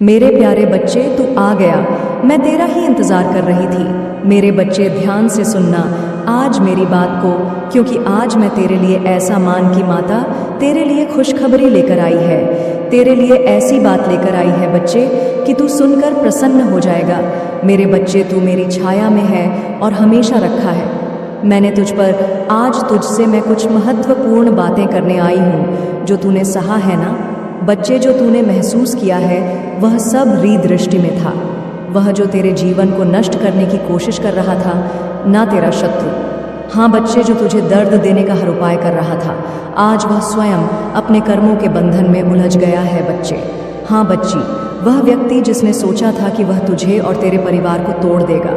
मेरे प्यारे बच्चे, तू आ गया। मैं तेरा ही इंतज़ार कर रही थी। मेरे बच्चे, ध्यान से सुनना आज मेरी बात को, क्योंकि आज मैं तेरे लिए ऐसा मान की माता तेरे लिए खुशखबरी लेकर आई है। तेरे लिए ऐसी बात लेकर आई है बच्चे कि तू सुनकर प्रसन्न हो जाएगा। मेरे बच्चे, तू मेरी छाया में है और हमेशा रखा है। मैंने तुझ पर आज तुझसे मैं कुछ महत्वपूर्ण बातें करने आई हूँ। जो तूने सहा है ना बच्चे, जो तूने महसूस किया है, वह सब री दृष्टि में था। वह जो तेरे जीवन को नष्ट करने की कोशिश कर रहा था, ना तेरा शत्रु। हाँ बच्चे, जो तुझे दर्द देने का हर उपाय कर रहा था, आज वह स्वयं अपने कर्मों के बंधन में उलझ गया है बच्चे। हाँ बच्ची, वह व्यक्ति जिसने सोचा था कि वह तुझे और तेरे परिवार को तोड़ देगा,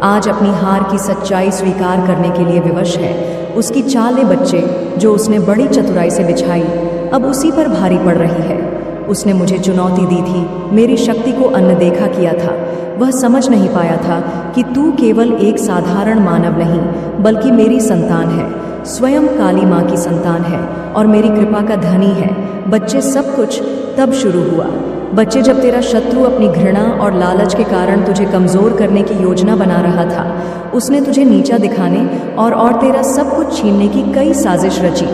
आज अपनी हार की सच्चाई स्वीकार करने के लिए विवश है। उसकी चालें बच्चे, जो उसने बड़ी चतुराई से बिछाई, अब उसी पर भारी पड़ रही है। उसने मुझे चुनौती दी थी, मेरी शक्ति को अनदेखा किया था। वह समझ नहीं पाया था कि तू केवल एक साधारण मानव नहीं, बल्कि मेरी संतान है, स्वयं काली माँ की संतान है और मेरी कृपा का धनी है। बच्चे, सब कुछ तब शुरू हुआ बच्चे, जब तेरा शत्रु अपनी घृणा और लालच के कारण तुझे कमज़ोर करने की योजना बना रहा था। उसने तुझे नीचा दिखाने और तेरा सब कुछ छीनने की कई साजिश रची।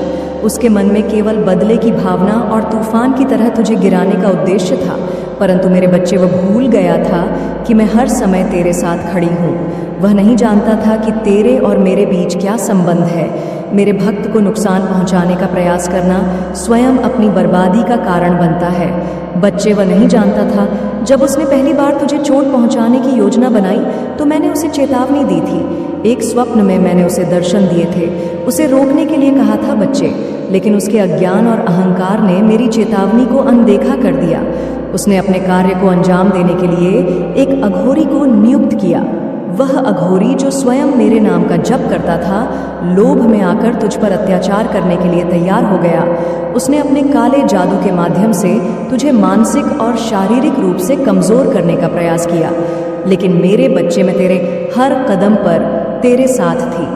उसके मन में केवल बदले की भावना और तूफान की तरह तुझे गिराने का उद्देश्य था। परंतु मेरे बच्चे, वह भूल गया था कि मैं हर समय तेरे साथ खड़ी हूँ। वह नहीं जानता था कि तेरे और मेरे बीच क्या संबंध है। मेरे भक्त को नुकसान पहुँचाने का प्रयास करना स्वयं अपनी बर्बादी का कारण बनता है। बच्चे, वह नहीं जानता था, जब उसने पहली बार तुझे चोट पहुँचाने की योजना बनाई तो मैंने उसे चेतावनी दी थी। एक स्वप्न में मैंने उसे दर्शन दिए थे, उसे रोकने के लिए कहा था बच्चे, लेकिन उसके अज्ञान और अहंकार ने मेरी चेतावनी को अनदेखा कर दिया। उसने अपने कार्य को अंजाम देने के लिए एक अघोरी को नियुक्त किया। वह अघोरी, जो स्वयं मेरे नाम का जप करता था, लोभ में आकर तुझ पर अत्याचार करने के लिए तैयार हो गया। उसने अपने काले जादू के माध्यम से तुझे मानसिक और शारीरिक रूप से कमज़ोर करने का प्रयास किया। लेकिन मेरे बच्चे, मैं तेरे हर कदम पर तेरे साथ थी।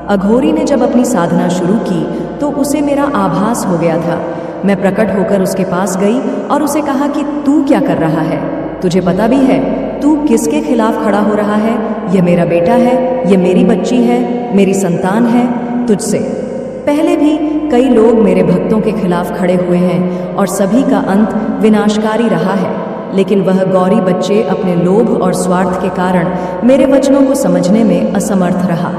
अघोरी ने जब अपनी साधना शुरू की तो उसे मेरा आभास हो गया था। मैं प्रकट होकर उसके पास गई और उसे कहा कि तू क्या कर रहा है? तुझे पता भी है तू किसके खिलाफ खड़ा हो रहा है? यह मेरा बेटा है, यह मेरी बच्ची है, मेरी संतान है। तुझसे पहले भी कई लोग मेरे भक्तों के खिलाफ खड़े हुए हैं और सभी का अंत विनाशकारी रहा है। लेकिन वह गौरी बच्चे अपने लोभ और स्वार्थ के कारण मेरे वचनों को समझने में असमर्थ रहा।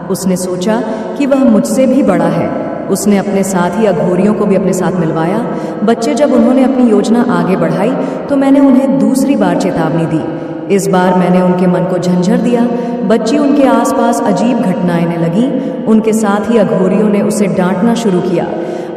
उसने सोचा कि वह मुझसे भी बड़ा है। उसने अपने साथ ही अघोरियों को भी अपने साथ मिलवाया। बच्चे, जब उन्होंने अपनी योजना आगे बढ़ाई तो मैंने उन्हें दूसरी बार चेतावनी दी। इस बार मैंने उनके मन को झंझर दिया। बच्ची, उनके आसपास अजीब घटनाएं लगी। उनके साथ ही अघोरियों ने उसे डांटना शुरू किया।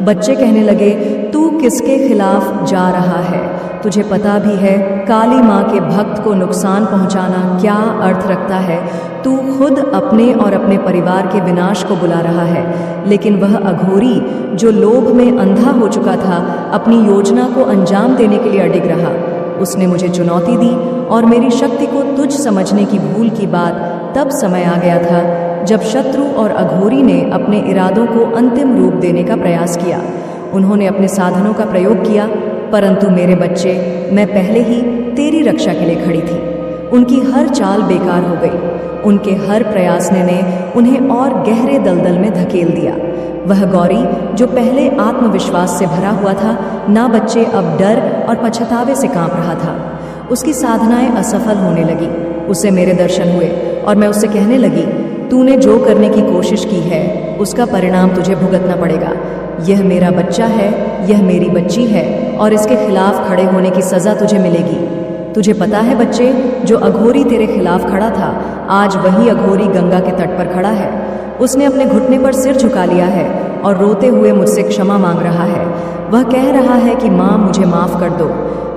बच्चे कहने लगे, तू किसके खिलाफ जा रहा है? तुझे पता भी है काली माँ के भक्त को नुकसान पहुँचाना क्या अर्थ रखता है? तू खुद अपने और अपने परिवार के विनाश को बुला रहा है। लेकिन वह अघोरी, जो लोभ में अंधा हो चुका था, अपनी योजना को अंजाम देने के लिए अडिग रहा। उसने मुझे चुनौती दी और मेरी शक्ति को तुझ समझने की भूल की बात तब समय आ गया था जब शत्रु और अघोरी ने अपने इरादों को अंतिम रूप देने का प्रयास किया। उन्होंने अपने साधनों का प्रयोग किया, परंतु मेरे बच्चे, मैं पहले ही तेरी रक्षा के लिए खड़ी थी। उनकी हर चाल बेकार हो गई। उनके हर प्रयास ने उन्हें और गहरे दलदल में धकेल दिया। वह गौरी, जो पहले आत्मविश्वास से भरा हुआ था, ना बच्चे अब डर और पछतावे से कांप रहा था। उसकी साधनाएं असफल होने लगी। उसे मेरे दर्शन हुए और मैं उससे कहने लगी, तूने जो करने की कोशिश की है उसका परिणाम तुझे भुगतना पड़ेगा। यह मेरा बच्चा है, यह मेरी बच्ची है और इसके खिलाफ खड़े होने की सज़ा तुझे मिलेगी। तुझे पता है बच्चे, जो अघोरी तेरे खिलाफ खड़ा था, आज वही अघोरी गंगा के तट पर खड़ा है। उसने अपने घुटने पर सिर झुका लिया है और रोते हुए मुझसे क्षमा मांग रहा है। वह कह रहा है कि माँ, मुझे माफ़ कर दो।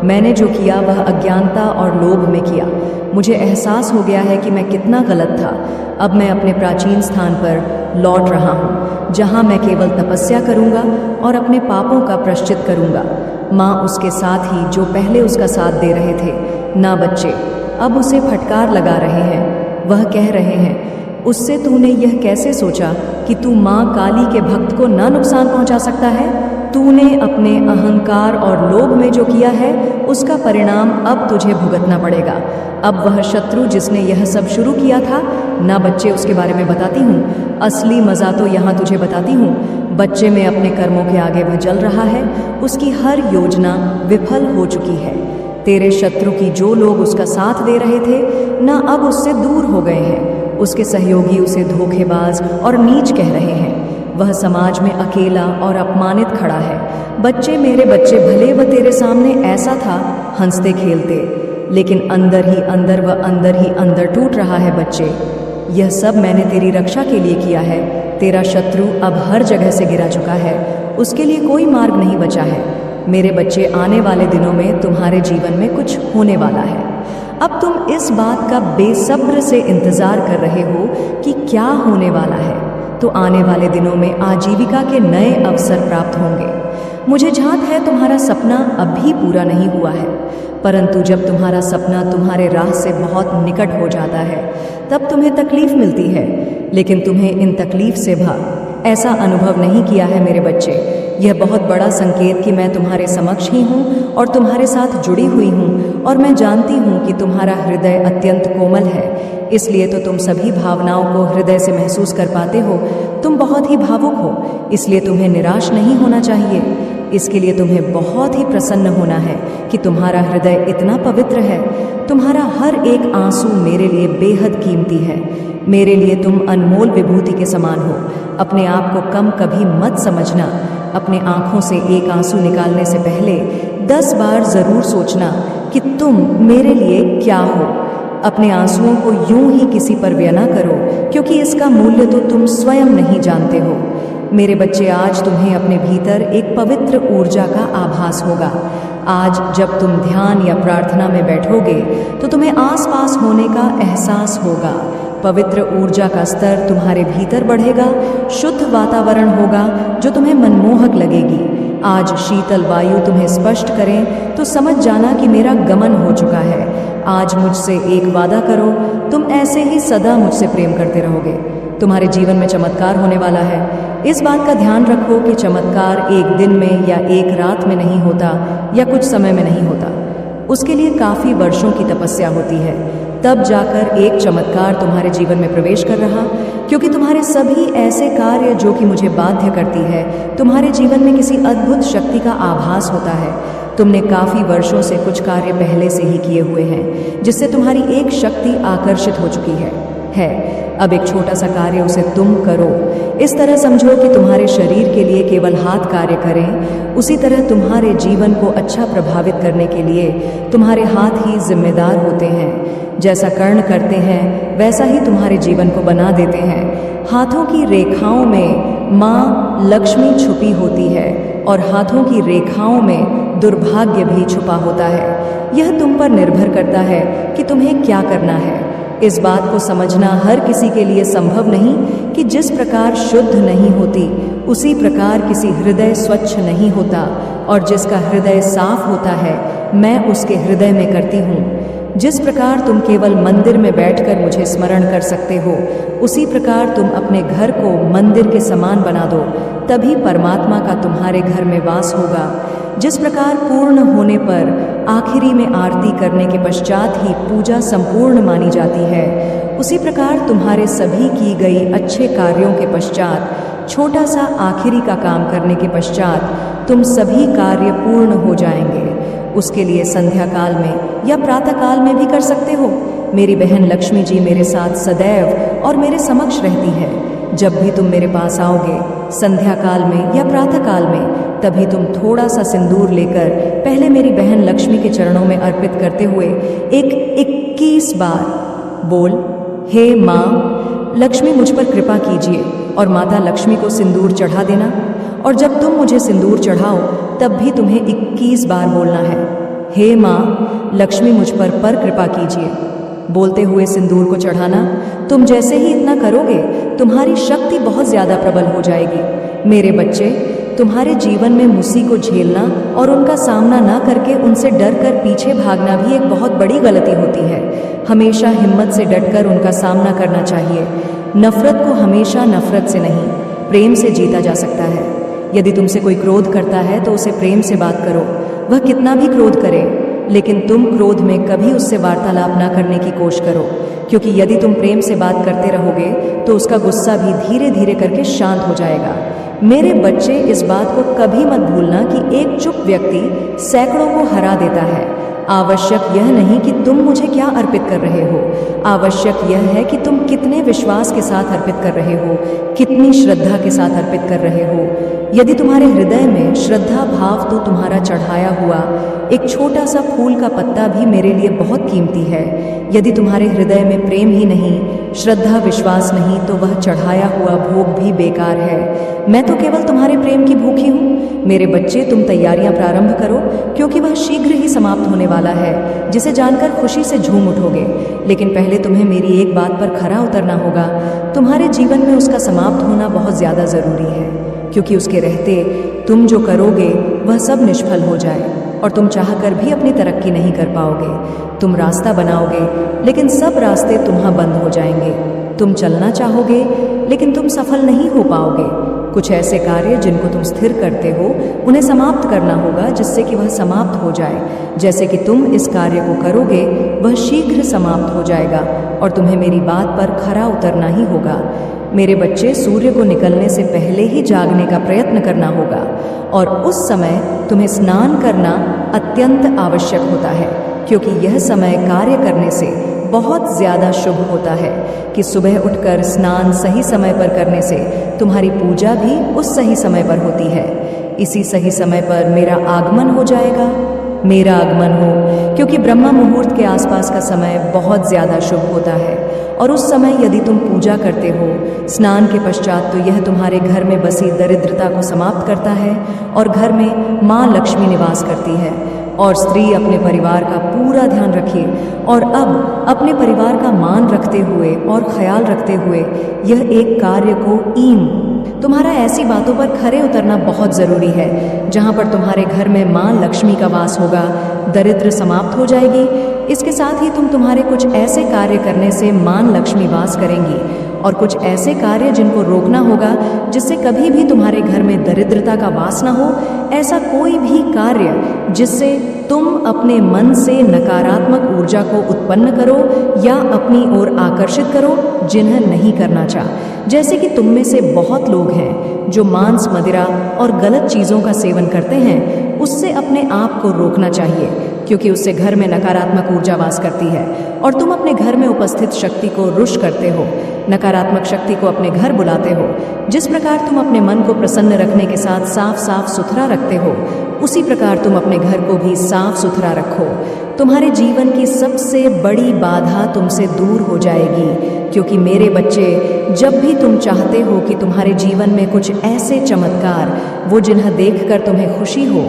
मैंने जो किया वह अज्ञानता और लोभ में किया। मुझे एहसास हो गया है कि मैं कितना गलत था। अब मैं अपने प्राचीन स्थान पर लौट रहा हूँ, जहाँ मैं केवल तपस्या करूँगा और अपने पापों का प्रायश्चित करूँगा। माँ उसके साथ ही जो पहले उसका साथ दे रहे थे, ना बच्चे अब उसे फटकार लगा रहे हैं। वह कह रहे हैं, उससे तूने यह कैसे सोचा कि तू माँ काली के भक्त को ना नुकसान पहुँचा सकता है? तूने अपने अहंकार और लोभ में जो किया है उसका परिणाम अब तुझे भुगतना पड़ेगा। अब वह शत्रु जिसने यह सब शुरू किया था ना बच्चे, उसके बारे में बताती हूँ। असली मज़ा तो यहाँ तुझे बताती हूँ। बच्चे में अपने कर्मों के आगे वह जल रहा है, उसकी हर योजना विफल हो चुकी है। तेरे शत्रु की जो लोग उसका साथ दे रहे थे ना अब उससे दूर हो गए हैं। उसके सहयोगी उसे धोखेबाज और नीच कह रहे हैं। वह समाज में अकेला और अपमानित खड़ा है। बच्चे, मेरे बच्चे, भले वह तेरे सामने ऐसा था हंसते खेलते, लेकिन अंदर ही अंदर वह अंदर ही अंदर टूट रहा है। बच्चे, यह सब मैंने तेरी रक्षा के लिए किया है। तेरा शत्रु अब हर जगह से गिरा चुका है, उसके लिए कोई मार्ग नहीं बचा है। मेरे बच्चे, आने वाले दिनों में तुम्हारे जीवन में कुछ होने वाला है। अब तुम इस बात का बेसब्र से इंतजार कर रहे हो कि क्या होने वाला है। तो आने वाले दिनों में आजीविका के नए अवसर प्राप्त होंगे। मुझे झांक है तुम्हारा सपना अभी पूरा नहीं हुआ है, परंतु जब तुम्हारा सपना तुम्हारे राह से बहुत निकट हो जाता है तब तुम्हें तकलीफ मिलती है, लेकिन तुम्हें इन तकलीफ से ऐसा अनुभव नहीं किया है मेरे बच्चे। यह बहुत बड़ा संकेत कि मैं तुम्हारे समक्ष ही हूँ और तुम्हारे साथ जुड़ी हुई हूँ, और मैं जानती हूँ कि तुम्हारा हृदय अत्यंत कोमल है, इसलिए तो तुम सभी भावनाओं को हृदय से महसूस कर पाते हो। तुम बहुत ही भावुक हो, इसलिए तुम्हें निराश नहीं होना चाहिए। इसके लिए तुम्हें बहुत ही प्रसन्न होना है कि तुम्हारा हृदय इतना पवित्र है। तुम्हारा हर एक आंसू मेरे लिए बेहद कीमती है। मेरे लिए तुम अनमोल विभूति के समान हो। अपने आप को कम कभी मत समझना। अपने आंखों से एक आंसू निकालने से पहले 10 बार जरूर सोचना कि तुम मेरे लिए क्या हो। अपने आंसुओं को यूं ही किसी पर व्यय न करो, क्योंकि इसका मूल्य तो तुम स्वयं नहीं जानते हो। मेरे बच्चे, आज तुम्हें अपने भीतर एक पवित्र ऊर्जा का आभास होगा। आज जब तुम ध्यान या प्रार्थना में बैठोगे तो तुम्हें आसपास होने का एहसास होगा। पवित्र ऊर्जा का स्तर तुम्हारे भीतर बढ़ेगा। शुद्ध वातावरण होगा जो तुम्हें मनमोहक लगेगी। आज शीतल वायु तुम्हें स्पष्ट करें तो समझ जाना कि मेरा गमन हो चुका है। आज मुझसे एक वादा करो, तुम ऐसे ही सदा मुझसे प्रेम करते रहोगे। तुम्हारे जीवन में चमत्कार होने वाला है। इस बात का ध्यान रखो कि चमत्कार एक दिन में या एक रात में नहीं होता या कुछ समय में नहीं होता। उसके लिए काफ़ी वर्षों की तपस्या होती है, तब जाकर एक चमत्कार तुम्हारे जीवन में प्रवेश कर रहा। क्योंकि तुम्हारे सभी ऐसे कार्य जो कि मुझे बाध्य करती है, तुम्हारे जीवन में किसी अद्भुत शक्ति का आभास होता है। तुमने काफ़ी वर्षों से कुछ कार्य पहले से ही किए हुए हैं, जिससे तुम्हारी एक शक्ति आकर्षित हो चुकी है। अब एक छोटा सा कार्य उसे तुम करो। इस तरह समझो कि तुम्हारे शरीर के लिए केवल हाथ कार्य करें, उसी तरह तुम्हारे जीवन को अच्छा प्रभावित करने के लिए तुम्हारे हाथ ही जिम्मेदार होते हैं। जैसा कर्ण करते हैं वैसा ही तुम्हारे जीवन को बना देते हैं। हाथों की रेखाओं में माँ लक्ष्मी छुपी होती है और हाथों की रेखाओं में दुर्भाग्य भी छुपा होता है। यह तुम पर निर्भर करता है कि तुम्हें क्या करना है। इस बात को समझना हर किसी के लिए संभव नहीं कि जिस प्रकार शुद्ध नहीं होती उसी प्रकार किसी हृदय स्वच्छ नहीं होता, और जिसका हृदय साफ होता है मैं उसके हृदय में करती हूँ। जिस प्रकार तुम केवल मंदिर में बैठकर मुझे स्मरण कर सकते हो, उसी प्रकार तुम अपने घर को मंदिर के समान बना दो, तभी परमात्मा का तुम्हारे घर में वास होगा। जिस प्रकार पूर्ण होने पर आखिरी में आरती करने के पश्चात ही पूजा संपूर्ण मानी जाती है, उसी प्रकार तुम्हारे सभी की गई अच्छे कार्यों के पश्चात छोटा सा आखिरी का काम करने के पश्चात तुम सभी कार्य पूर्ण हो जाएंगे। उसके लिए संध्या काल में या प्रातः काल में भी कर सकते हो। मेरी बहन लक्ष्मी जी मेरे साथ सदैव और मेरे समक्ष रहती है। जब भी तुम मेरे पास आओगे संध्या काल में या प्रातः काल में, तभी तुम थोड़ा सा सिंदूर लेकर पहले मेरी बहन लक्ष्मी के चरणों में अर्पित करते हुए 21 बार बोल, हे माँ लक्ष्मी मुझ पर कृपा कीजिए, और माता लक्ष्मी को सिंदूर चढ़ा देना। और जब तुम मुझे सिंदूर चढ़ाओ तब भी तुम्हें 21 बार बोलना है, हे माँ लक्ष्मी मुझ पर कृपा कीजिए। बोलते हुए सिंदूर को चढ़ाना। तुम जैसे ही इतना करोगे तुम्हारी शक्ति बहुत ज़्यादा प्रबल हो जाएगी। मेरे बच्चे, तुम्हारे जीवन में मुसी को झेलना और उनका सामना ना करके उनसे डर कर पीछे भागना भी एक बहुत बड़ी गलती होती है। हमेशा हिम्मत से डटकर उनका सामना करना चाहिए। नफरत को हमेशा नफरत से नहीं, प्रेम से जीता जा सकता है। यदि तुमसे कोई क्रोध करता है तो उसे प्रेम से बात करो, वह कितना भी क्रोध करे। लेकिन तुम क्रोध में कभी उससे वार्तालाप ना करने की कोशिश करो, क्योंकि यदि तुम प्रेम से बात करते रहोगे तो उसका गुस्सा भी धीरे धीरे करके शांत हो जाएगा। मेरे बच्चे, इस बात को कभी मत भूलना कि एक चुप व्यक्ति सैकड़ों को हरा देता है। आवश्यक यह नहीं कि तुम मुझे क्या अर्पित कर रहे हो, आवश्यक यह है कि तुम कितने विश्वास के साथ अर्पित कर रहे हो, कितनी श्रद्धा के साथ अर्पित कर रहे हो। यदि तुम्हारे हृदय में श्रद्धा भाव, तो तुम्हारा चढ़ाया हुआ एक छोटा सा फूल का पत्ता भी मेरे लिए बहुत कीमती है। यदि तुम्हारे हृदय में प्रेम ही नहीं, श्रद्धा विश्वास नहीं, तो वह चढ़ाया हुआ भोग भी बेकार है। मैं तो केवल तुम्हारे प्रेम की भूखी हूँ। मेरे बच्चे, तुम तैयारियां प्रारंभ करो, क्योंकि वह शीघ्र ही समाप्त होने वाला है, जिसे जानकर खुशी से झूम उठोगे। लेकिन पहले तुम्हें मेरी एक बात पर खरा उतरना होगा। तुम्हारे जीवन में उसका समाप्त होना बहुत ज़्यादा ज़रूरी है, क्योंकि उसके रहते तुम जो करोगे वह सब निष्फल हो जाए और तुम चाहकर भी अपनी तरक्की नहीं कर पाओगे। तुम रास्ता बनाओगे, लेकिन सब रास्ते तुम्हां बंद हो जाएंगे। तुम चलना चाहोगे, लेकिन तुम सफल नहीं हो पाओगे। कुछ ऐसे कार्य जिनको तुम स्थिर करते हो, उन्हें समाप्त करना होगा, जिससे कि वह समाप्त हो जाए। जैसे कि तुम इस कार्य को करोगे, वह शीघ्र समाप्त हो जाएगा और तुम्हें मेरी बात पर खरा उतरना ही होगा। मेरे बच्चे, सूर्य को निकलने से पहले ही जागने का प्रयत्न करना होगा और उस समय तुम्हें स्नान करना अत्यंत आवश्यक होता है, क्योंकि यह समय कार्य करने से बहुत ज़्यादा शुभ होता है कि सुबह उठकर स्नान सही समय पर करने से तुम्हारी पूजा भी उस सही समय पर होती है। इसी सही समय पर मेरा आगमन हो जाएगा। मेरा आगमन हो, क्योंकि ब्रह्म मुहूर्त के आसपास का समय बहुत ज़्यादा शुभ होता है और उस समय यदि तुम पूजा करते हो स्नान के पश्चात, तो यह तुम्हारे घर में बसी दरिद्रता को समाप्त करता है और घर में माँ लक्ष्मी निवास करती है। और स्त्री अपने परिवार का पूरा ध्यान रखिए और अब अपने परिवार का मान रखते हुए और ख्याल रखते हुए यह एक कार्य को तुम्हारा ऐसी बातों पर खरे उतरना बहुत ज़रूरी है जहाँ पर तुम्हारे घर में माँ लक्ष्मी का वास होगा, दरिद्र समाप्त हो जाएगी। इसके साथ ही तुम्हारे कुछ ऐसे कार्य करने से माँ लक्ष्मी वास करेंगी और कुछ ऐसे कार्य जिनको रोकना होगा, जिससे कभी भी तुम्हारे घर में दरिद्रता का वास ना हो। ऐसा कोई भी कार्य जिससे तुम अपने मन से नकारात्मक ऊर्जा को उत्पन्न करो या अपनी ओर आकर्षित करो, जिन्हें नहीं करना चाह। जैसे कि तुम में से बहुत लोग हैं जो मांस, मदिरा और गलत चीज़ों का सेवन करते हैं, उससे अपने आप को रोकना चाहिए, क्योंकि उससे घर में नकारात्मक ऊर्जा वास करती है और तुम अपने घर में उपस्थित शक्ति को रुष्ट करते हो, नकारात्मक शक्ति को अपने घर बुलाते हो। जिस प्रकार तुम अपने मन को प्रसन्न रखने के साथ साफ सुथरा रखते हो, उसी प्रकार तुम अपने घर को भी साफ सुथरा रखो। तुम्हारे जीवन की सबसे बड़ी बाधा तुमसे दूर हो जाएगी, क्योंकि मेरे बच्चे, जब भी तुम चाहते हो कि तुम्हारे जीवन में कुछ ऐसे चमत्कार वो जिन्हें देखकर तुम्हें खुशी हो,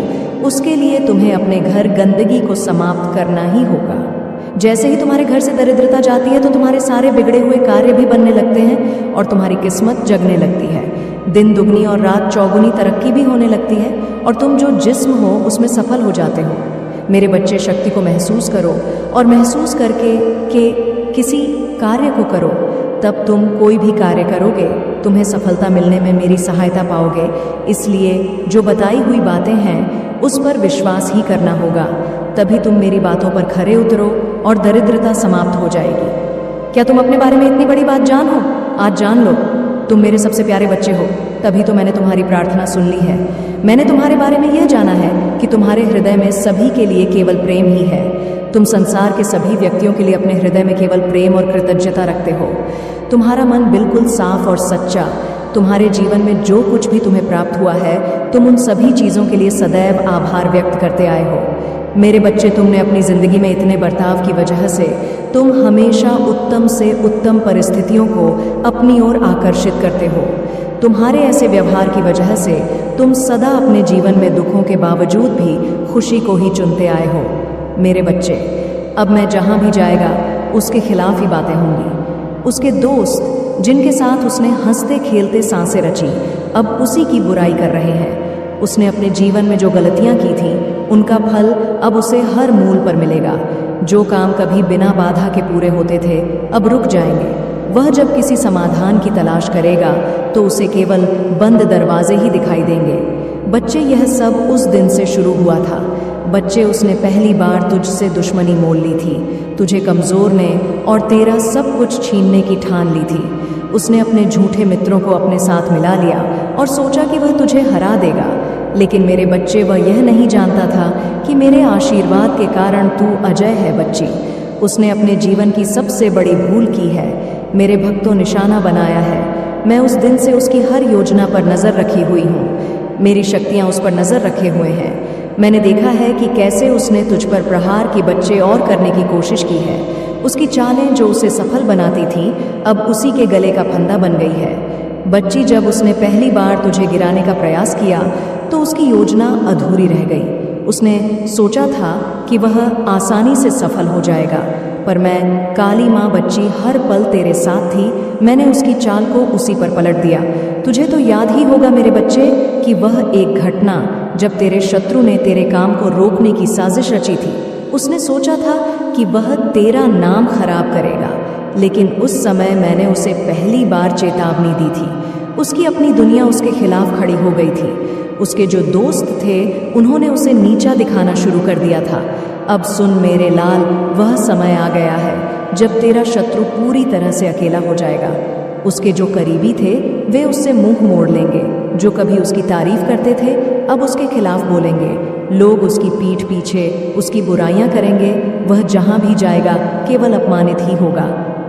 उसके लिए तुम्हें अपने घर गंदगी को समाप्त करना ही होगा। जैसे ही तुम्हारे घर से दरिद्रता जाती है, तो तुम्हारे सारे बिगड़े हुए कार्य भी बनने लगते हैं और तुम्हारी किस्मत जगने लगती है। दिन दुगनी और रात चौगुनी तरक्की भी होने लगती है और तुम जो जिस्म हो उसमें सफल हो जाते हो। मेरे बच्चे, शक्ति को महसूस करो और महसूस करके कि किसी कार्य को करो, तब तुम कोई भी कार्य करोगे, तुम्हें सफलता मिलने में मेरी सहायता पाओगे। इसलिए जो बताई हुई बातें हैं उस पर विश्वास ही करना होगा, तभी तुम मेरी बातों पर खरे उतरो और दरिद्रता समाप्त हो जाएगी। क्या तुम अपने बारे में इतनी बड़ी बात जानो? आज जान लो, तुम मेरे सबसे प्यारे बच्चे हो, तभी तो मैंने तुम्हारी प्रार्थना सुन ली है। मैंने तुम्हारे बारे में यह जाना है कि तुम्हारे हृदय में सभी के लिए केवल प्रेम ही है। तुम संसार के सभी व्यक्तियों के लिए अपने हृदय में केवल प्रेम और कृतज्ञता रखते हो। तुम्हारा मन बिल्कुल साफ और सच्चा। तुम्हारे जीवन में जो कुछ भी तुम्हें प्राप्त हुआ है, तुम उन सभी चीज़ों के लिए सदैव आभार व्यक्त करते आए हो। मेरे बच्चे, तुमने अपनी ज़िंदगी में इतने बर्ताव की वजह से तुम हमेशा उत्तम से उत्तम परिस्थितियों को अपनी ओर आकर्षित करते हो। तुम्हारे ऐसे व्यवहार की वजह से तुम सदा अपने जीवन में दुखों के बावजूद भी खुशी को ही चुनते आए हो। मेरे बच्चे, अब मैं जहाँ भी जाएगा उसके खिलाफ ही बातें होंगी। उसके दोस्त जिनके साथ उसने हंसते खेलते सांसें रची, अब उसी की बुराई कर रहे हैं। उसने अपने जीवन में जो गलतियां की थीं, उनका फल अब उसे हर मूल पर मिलेगा। जो काम कभी बिना बाधा के पूरे होते थे, अब रुक जाएंगे। वह जब किसी समाधान की तलाश करेगा, तो उसे केवल बंद दरवाजे ही दिखाई देंगे। बच्चे, यह सब उस दिन से शुरू हुआ था बच्चे, उसने पहली बार तुझसे दुश्मनी मोल ली थी, तुझे कमज़ोर ने और तेरा सब कुछ छीनने की ठान ली थी। उसने अपने झूठे मित्रों को अपने साथ मिला लिया और सोचा कि वह तुझे हरा देगा। लेकिन मेरे बच्चे, वह यह नहीं जानता था कि मेरे आशीर्वाद के कारण तू अजय है। बच्ची, उसने अपने जीवन की सबसे बड़ी भूल की है, मेरे भक्तों निशाना बनाया है। मैं उस दिन से उसकी हर योजना पर नज़र रखी हुई हूँ, मेरी शक्तियाँ उस पर नज़र रखे हुए हैं। मैंने देखा है कि कैसे उसने तुझ पर प्रहार की बच्चे और करने की कोशिश की है। उसकी चालें जो उसे सफल बनाती थीं, अब उसी के गले का फंदा बन गई है। बच्ची, जब उसने पहली बार तुझे गिराने का प्रयास किया तो उसकी योजना अधूरी रह गई। उसने सोचा था कि वह आसानी से सफल हो जाएगा, पर मैं काली माँ बच्ची हर पल तेरे साथ थी। मैंने उसकी चाल को उसी पर पलट दिया। तुझे तो याद ही होगा मेरे बच्चे कि वह एक घटना जब तेरे शत्रु ने तेरे काम को रोकने की साजिश रची थी। उसने सोचा था कि वह तेरा नाम खराब करेगा, लेकिन उस समय मैंने उसे पहली बार चेतावनी दी थी। उसकी अपनी दुनिया उसके खिलाफ खड़ी हो गई थी। उसके जो दोस्त थे उन्होंने उसे नीचा दिखाना शुरू कर दिया था। अब सुन मेरे लाल, वह समय आ गया है जब तेरा शत्रु पूरी तरह से अकेला हो जाएगा। उसके जो करीबी थे वे उससे मुंह मोड़ लेंगे, जो कभी उसकी तारीफ करते थे अब उसके खिलाफ बोलेंगे। लोग उसकी पीठ पीछे उसकी बुराइयां करेंगे। वह जहां भी जाएगा केवल अपमानित ही होगा।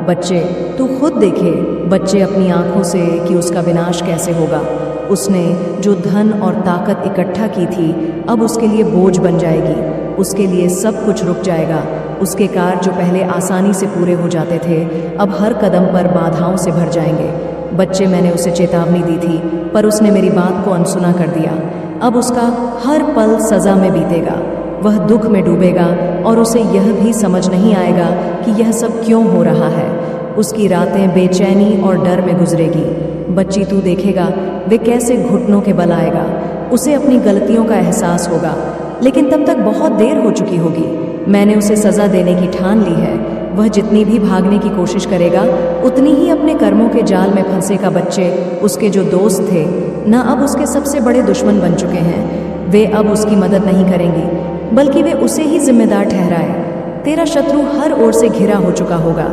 बच्चे, तू खुद देखे बच्चे अपनी आंखों से कि उसका विनाश कैसे होगा। उसने जो धन और ताकत इकट्ठा की थी अब उसके लिए बोझ बन जाएगी। उसके लिए सब कुछ रुक जाएगा। उसके कार्य जो पहले आसानी से पूरे हो जाते थे अब हर कदम पर बाधाओं से भर जाएंगे। बच्चे, मैंने उसे चेतावनी दी थी पर उसने मेरी बात को अनसुना कर दिया। अब उसका हर पल सज़ा में बीतेगा। वह दुख में डूबेगा और उसे यह भी समझ नहीं आएगा कि यह सब क्यों हो रहा है। उसकी रातें बेचैनी और डर में गुजरेगी। बच्ची, तू देखेगा वे कैसे घुटनों के बल आएगा। उसे अपनी गलतियों का एहसास होगा, लेकिन तब तक बहुत देर हो चुकी होगी। मैंने उसे सज़ा देने की ठान ली है। वह जितनी भी भागने की कोशिश करेगा उतनी ही अपने कर्मों के जाल में फंसेगा। बच्चे, उसके जो दोस्त थे न अब उसके सबसे बड़े दुश्मन बन चुके हैं। वे अब उसकी मदद नहीं करेंगी, बल्कि वे उसे ही जिम्मेदार ठहराए। तेरा शत्रु हर ओर से घिरा हो चुका होगा।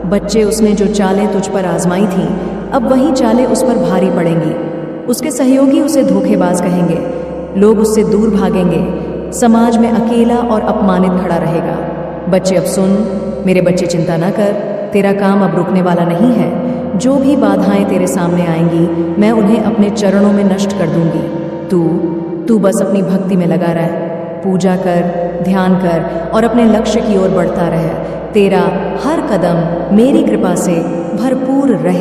बच्चे, उसने जो चालें तुझ पर आजमाई थीं अब वही चालें उस पर भारी पड़ेंगी। उसके सहयोगी उसे धोखेबाज कहेंगे। लोग उससे दूर भागेंगे। समाज में अकेला और अपमानित खड़ा रहेगा। बच्चे, अब सुन मेरे बच्चे, चिंता न कर, तेरा काम अब रुकने वाला नहीं है। जो भी बाधाएं तेरे सामने आएंगी मैं उन्हें अपने चरणों में नष्ट कर दूंगी। तू बस अपनी भक्ति में लगा रह, पूजा कर, ध्यान कर और अपने लक्ष्य की ओर बढ़ता रह। तेरा हर कदम मेरी कृपा से भरपूर रहे।